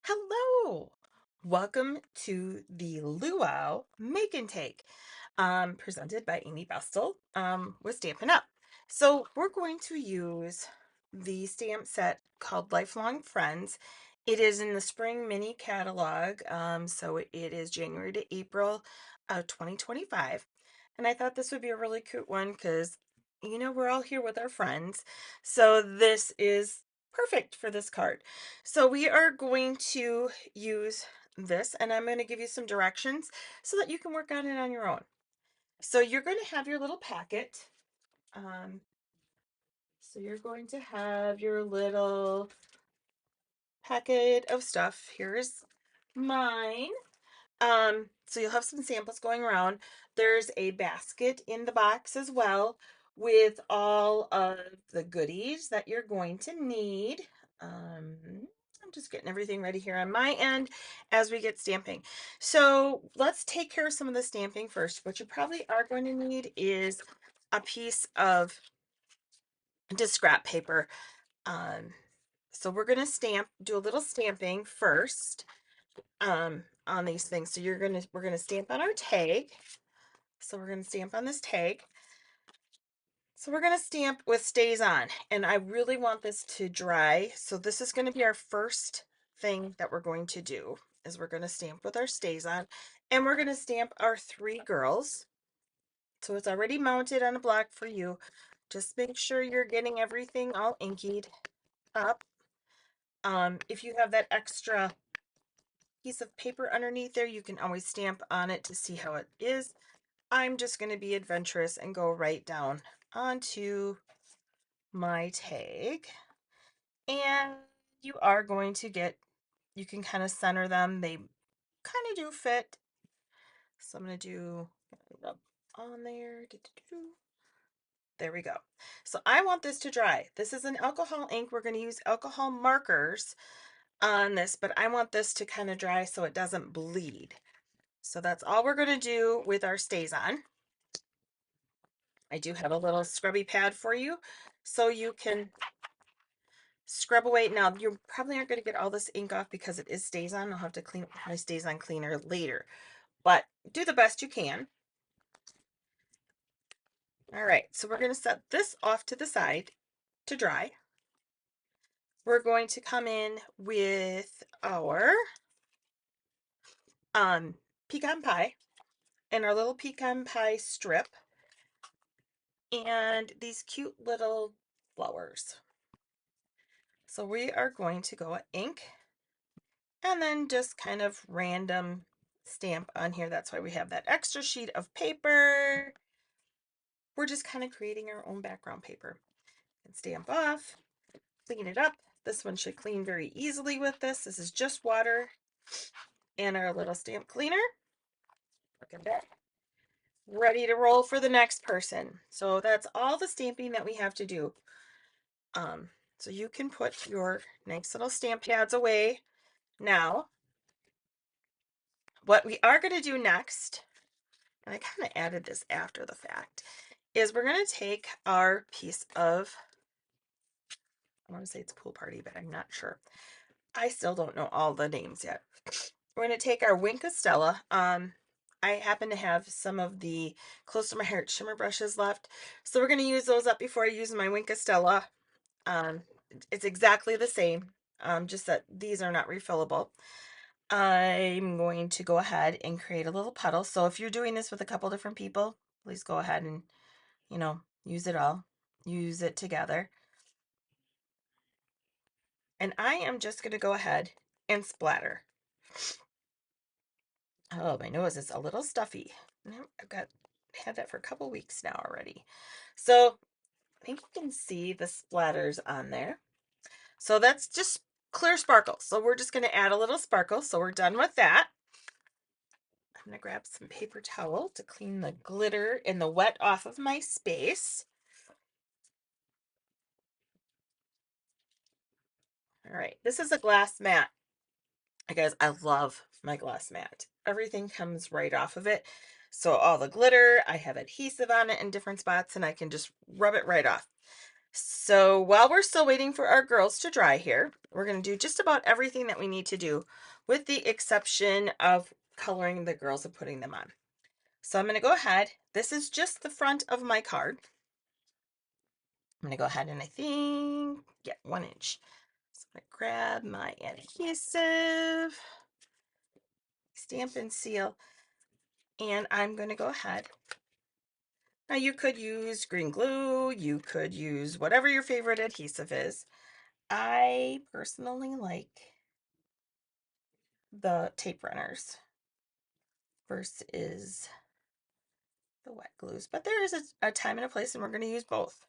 Hello! Welcome to the Luau Make and Take, presented by Amy Bestel with Stampin' Up. So we're going to use the stamp set called Lifelong Friends. It is in the spring mini catalog, so it is January to April of 2025. And I thought this would be a really cute one because, we're all here with our friends. So this is perfect for this card. So we are going to use this, and I'm going to give you some directions so that you can work on it on your own. So you're going to have your little packet. Um, so you're going to have your little packet of stuff. Here's mine. So you'll have some samples going around. There's a basket in the box as well with all of the goodies that you're going to need. I'm just getting everything ready here on my end as we get stamping. So let's take care of some of the stamping first. What you probably are going to need is a piece of just scrap paper. Um, so we're going to do a little stamping first on these things. So we're gonna stamp on our tag. So we're gonna stamp on this tag. So we're gonna stamp with stays on, and I really want this to dry. So this is gonna be our first thing that we're going to do is we're gonna stamp with our stays on, and we're gonna stamp our three girls. So it's already mounted on a block for you. Just make sure you're getting everything all inkied up. If you have that extra piece of paper underneath there, you can always stamp on it to see how it is. I'm just going to be adventurous and go right down onto my tag. And you are going to you can kind of center them. They kind of do fit. So I'm going to rub on there. There we go. So I want this to dry. This is an alcohol ink. We're going to use alcohol markers on this, but I want this to kind of dry so it doesn't bleed. So that's all we're going to do with our stays on. I do have a little scrubby pad for you so you can scrub away. Now, you probably aren't going to get all this ink off because it is stays on. I'll have to clean my stays on cleaner later, but do the best you can. All right, so we're going to set this off to the side to dry. We're going to come in with our pecan pie and our little pecan pie strip and these cute little flowers. So we are going to go ink and then just kind of random stamp on here. That's why we have that extra sheet of paper. We're just kind of creating our own background paper. And stamp off, clean it up. This one should clean very easily with this. This is just water and our little stamp cleaner. Look at that. Ready to roll for the next person. So that's all the stamping that we have to do. So you can put your nice little stamp pads away now. What we are going to do next, and I kind of added this after the fact, is we're going to take our piece of, I want to say it's Pool Party, but I'm not sure. I still don't know all the names yet. We're going to take our Wink of Stella. I happen to have some of the Close to My Heart shimmer brushes left, so we're going to use those up before I use my Wink of Stella. It's exactly the same, just that these are not refillable. I'm going to go ahead and create a little puddle. So if you're doing this with a couple different people, please go ahead and, use it all. Use it together. And I am just going to go ahead and splatter. Oh, my nose is a little stuffy. Had that for a couple weeks now already. So I think you can see the splatters on there. So that's just clear sparkle. So we're just going to add a little sparkle. So we're done with that. I'm going to grab some paper towel to clean the glitter and the wet off of my space. All right, this is a glass mat. Guys, I love my glass mat. Everything comes right off of it. So all the glitter, I have adhesive on it in different spots and I can just rub it right off. So while we're still waiting for our girls to dry here, we're going to do just about everything that we need to do, with the exception of coloring the girls and putting them on. So I'm going to go ahead. This is just the front of my card. I'm going to go ahead and I think, yeah, 1 inch. So I'm going to grab my adhesive, Stampin' Seal, and I'm going to go ahead. Now you could use green glue, you could use whatever your favorite adhesive is. I personally like the tape runners versus the wet glues, but there is a time and a place, and we're going to use both.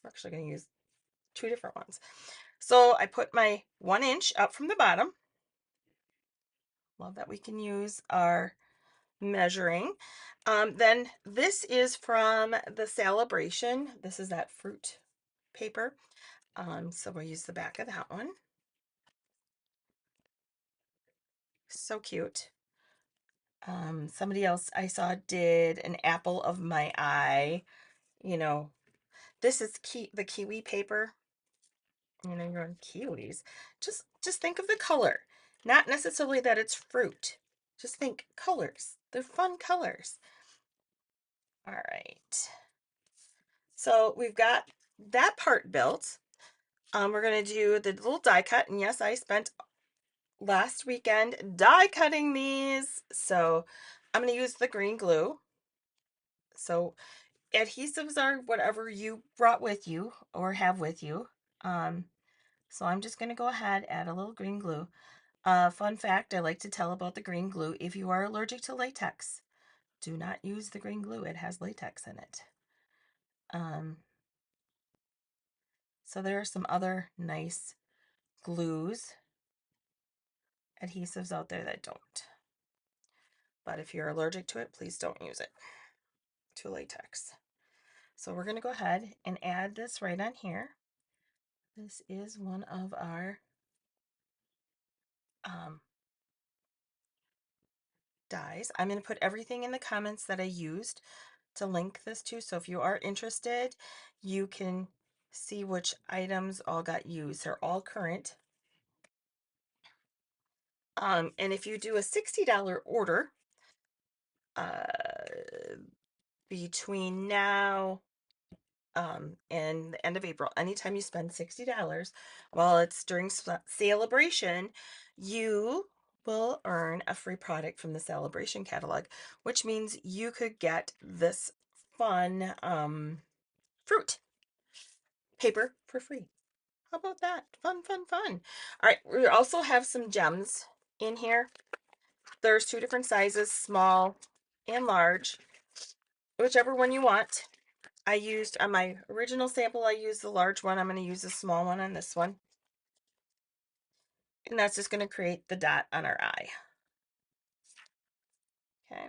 We're actually going to use two different ones. So I put my 1 inch up from the bottom. Love that we can use our measuring. Then this is from the Celebration. This is that fruit paper. So we'll use the back of that one. So cute. Somebody else I saw did an apple of my eye. You know, this is the kiwi paper. You know, you're on kiwis. Just think of the color. Not necessarily that it's fruit. Just think colors. They're fun colors. All right. So we've got that part built. We're going to do the little die cut. And yes, I spent last weekend die cutting these. So I'm going to use the green glue. So adhesives are whatever you brought with you or have with you. So I'm just going to go ahead, add a little green glue. Fun fact I like to tell about the green glue: if you are allergic to latex, do not use the green glue. It has latex in it. So there are some other nice glues, adhesives out there that don't. But if you're allergic to it, please don't use it, to latex. So we're going to go ahead and add this right on here. This is one of our dies. I'm going to put everything in the comments that I used to link this to. So if you are interested, you can see which items all got used. They're all current. And if you do a $60 order between now and the end of April, anytime you spend $60 while it's during celebration, you will earn a free product from the Celebration catalog, which means you could get this fun fruit paper for free. How about that? Fun, fun, fun. All right, we also have some gems in here. There's two different sizes, small and large, whichever one you want. I used, on my original sample, I used the large one. I'm going to use the small one on this one. And that's just going to create the dot on our eye. Okay.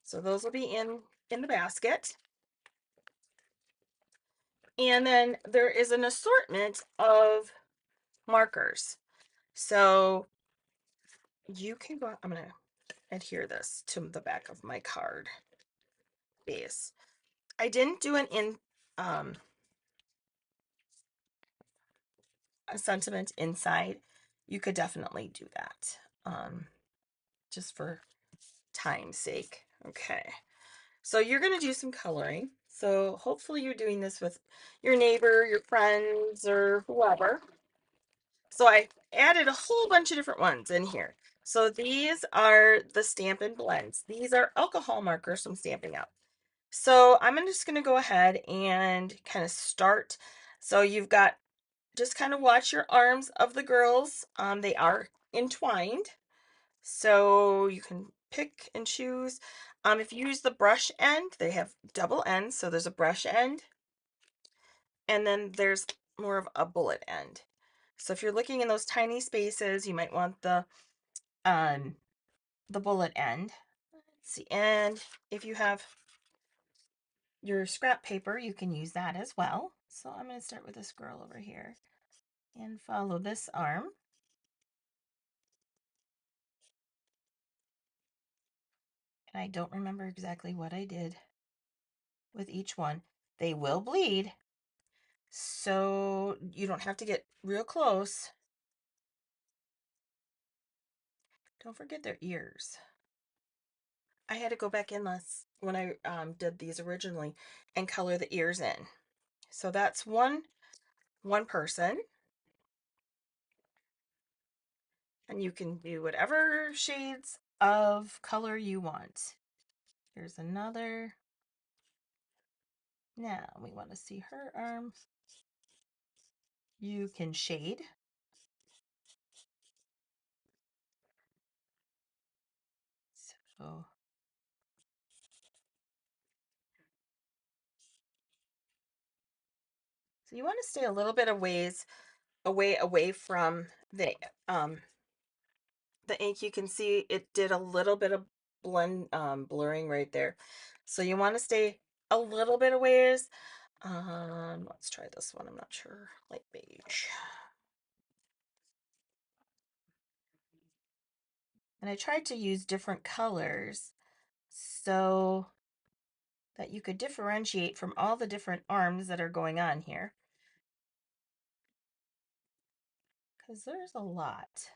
So those will be in the basket. And then there is an assortment of markers. So you can go, I'm going to adhere this to the back of my card base. I didn't do a sentiment inside. You could definitely do that, just for time's sake. Okay, so you're going to do some coloring. So hopefully you're doing this with your neighbor, your friends, or whoever. So I added a whole bunch of different ones in here. So these are the Stampin' blends. These are alcohol markers from Stampin' Up. So I'm just going to go ahead and kind of start. So you've got, just kind of watch your arms of the girls. They are entwined, so you can pick and choose. If you use the brush end, they have double ends. So there's a brush end, and then there's more of a bullet end. So if you're looking in those tiny spaces, you might want the bullet end. Let's see, and if you have your scrap paper, you can use that as well. So I'm going to start with this girl over here and follow this arm. And I don't remember exactly what I did with each one. They will bleed, so you don't have to get real close. Don't forget their ears. I had to go back in last when I did these originally and color the ears in. So that's one person, and you can do whatever shades of color you want. Here's another. Now we want to see her arm. You can shade. So you want to stay a little bit of ways away from the ink. You can see it did a little bit of blurring right there. So you want to stay a little bit of ways. Let's try this one. I'm not sure. Light beige. And I tried to use different colors so that you could differentiate from all the different arms that are going on here. Because there's a lot.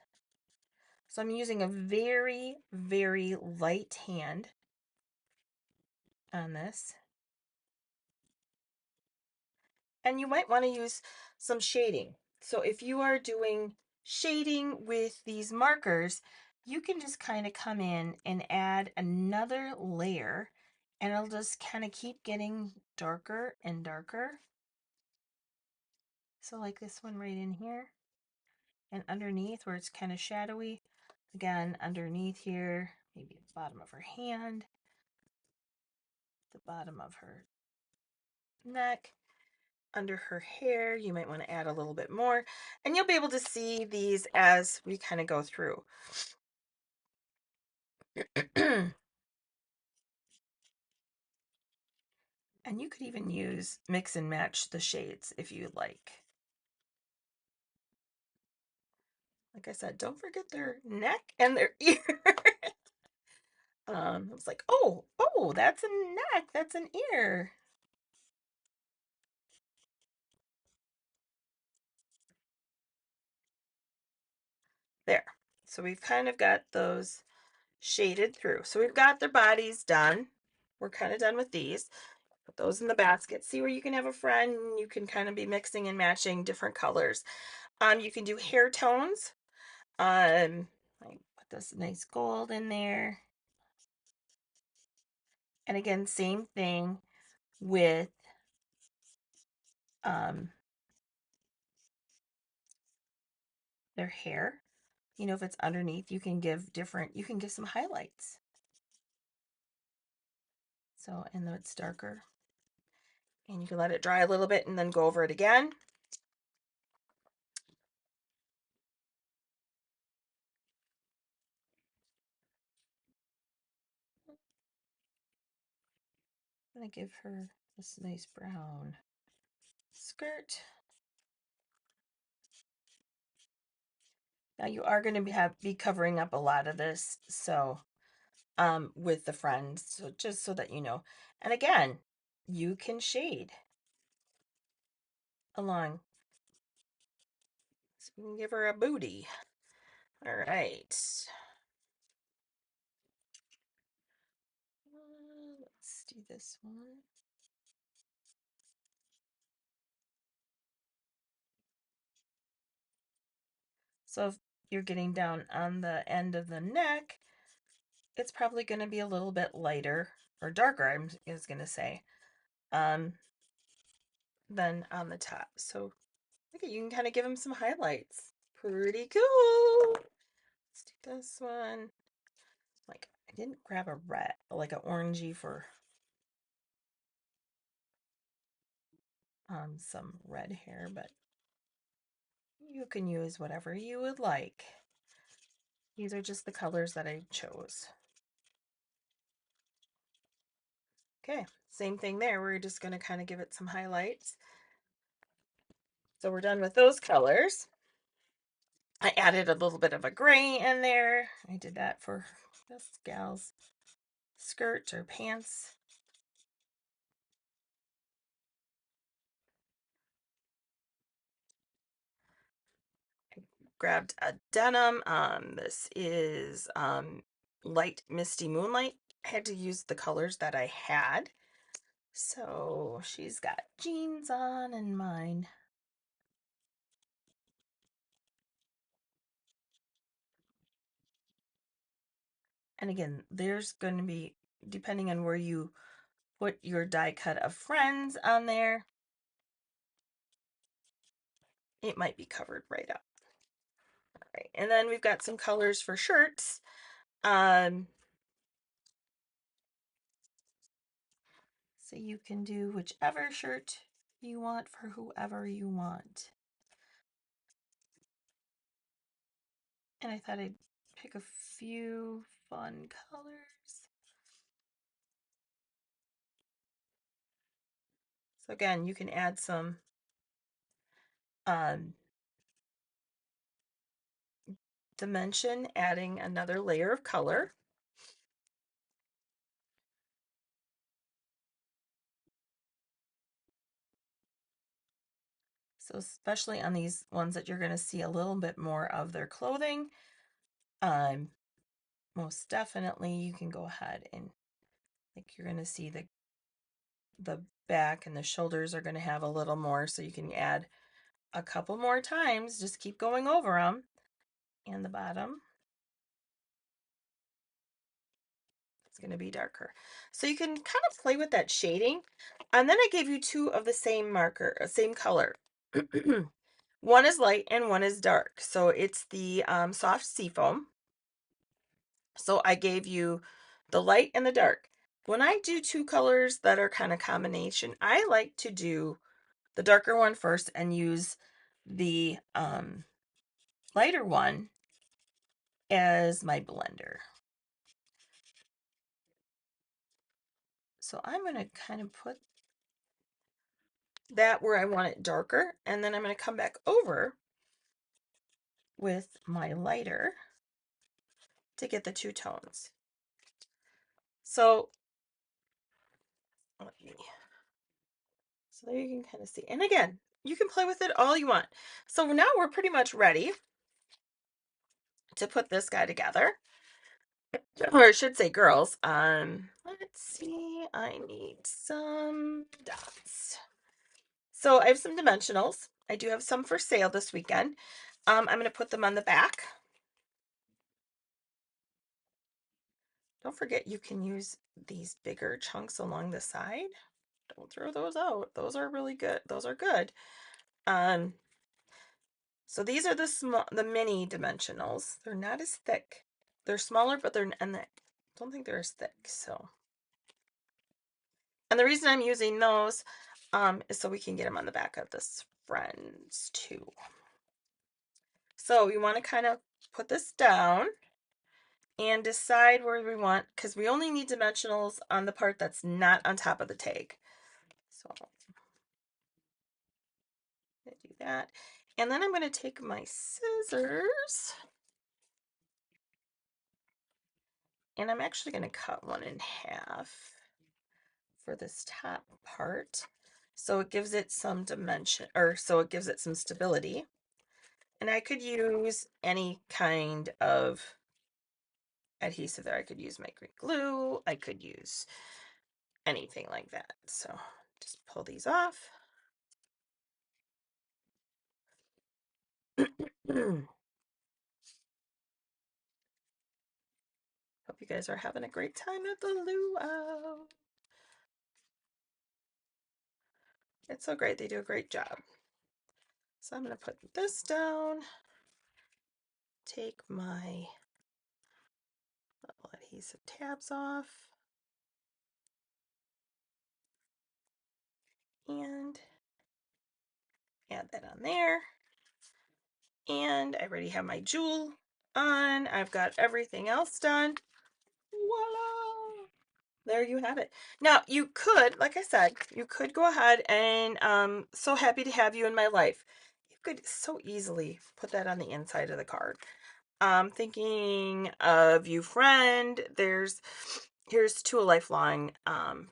So I'm using a very, very light hand on this. And you might want to use some shading. So if you are doing shading with these markers, you can just kind of come in and add another layer, and it'll just kind of keep getting darker and darker. So like this one right in here, and underneath where it's kind of shadowy, again underneath here, maybe at the bottom of her hand, the bottom of her neck, under her hair. You might want to add a little bit more, and you'll be able to see these as we kind of go through. And you could even use mix and match the shades if you like. Like I said, don't forget their neck and their ear. It's like, oh, that's a neck, that's an ear. There. So we've kind of got those shaded through. So we've got their bodies done. We're kind of done with these. Put those in the basket. See where you can have a friend and you can kind of be mixing and matching different colors. You can do hair tones. I put this nice gold in there. And again, same thing with their hair. You know, if it's underneath, you can give some highlights. So, and though it's darker, and you can let it dry a little bit and then go over it again. I'm going to give her this nice brown skirt. Now you are going to be covering up a lot of this, so with the friends, so just so that you know. And again, you can shade along. So we can give her a booty. All right. Let's do this one. So if you're getting down on the end of the neck, it's probably going to be a little bit lighter or darker, I was going to say, than on the top. So look at, you can kind of give them some highlights. Pretty cool. Let's do this one. Like, I didn't grab a red, like an orangey for some red hair, but you can use whatever you would like. These are just the colors that I chose. Okay, same thing there. We're just going to kind of give it some highlights. So we're done with those colors. I added a little bit of a gray in there. I did that for this gal's skirt or pants. grabbed a denim. This is Light Misty Moonlight. I had to use the colors that I had. So she's got jeans on and mine. And again, there's going to be, depending on where you put your die cut of Friends on there, it might be covered right up. All right, and then we've got some colors for shirts. So you can do whichever shirt you want for whoever you want. And I thought I'd pick a few fun colors. So again, you can add some dimension, adding another layer of color. So especially on these ones that you're going to see a little bit more of their clothing, most definitely you can go ahead and, like, you're going to see the back and the shoulders are going to have a little more, so you can add a couple more times, just keep going over them. And the bottom, it's going to be darker. So you can kind of play with that shading. And then I gave you two of the same marker, same color. One is light and one is dark. So it's the soft seafoam. So I gave you the light and the dark. When I do two colors that are kind of combination, I like to do the darker one first and use the lighter one as my blender. So I'm going to kind of put that where I want it darker, and then I'm going to come back over with my lighter to get the two tones. So there you can kind of see. And again, you can play with it all you want. So now we're pretty much ready to put this guy together. Or I should say girls. Let's see. I need some dots. So I have some dimensionals. I do have some for sale this weekend. I'm going to put them on the back. Don't forget you can use these bigger chunks along the side. Don't throw those out. Those are really good. Those are good. So these are the mini dimensionals. They're not as thick. They're smaller, but I don't think they're as thick. So, and the reason I'm using those is so we can get them on the back of this Friends too. So we want to kind of put this down and decide where we want, because we only need dimensionals on the part that's not on top of the tag. So I'm going to do that. And then I'm going to take my scissors and I'm actually going to cut one in half for this top part. So it gives it some dimension, or so it gives it some stability. And I could use any kind of adhesive there. I could use my green glue. I could use anything like that. So just pull these off. Hope you guys are having a great time at the luau. It's so great. They do a great job. So I'm going to put this down. Take my little adhesive tabs off. And add that on there. And I already have my jewel on. I've got everything else done. Voila! There you have it. Now, you could, like I said, you could go ahead and so happy to have you in my life. You could so easily put that on the inside of the card. Thinking of you, friend. Here's to a lifelong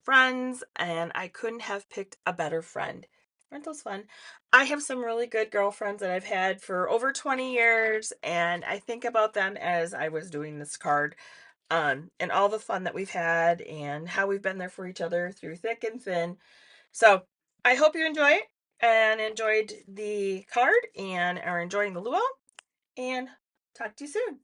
friends, and I couldn't have picked a better friend Rental's fun. I have some really good girlfriends that I've had for over 20 years, and I think about them as I was doing this card, and all the fun that we've had and how we've been there for each other through thick and thin. So I hope you enjoy it and enjoyed the card and are enjoying the luau, and talk to you soon.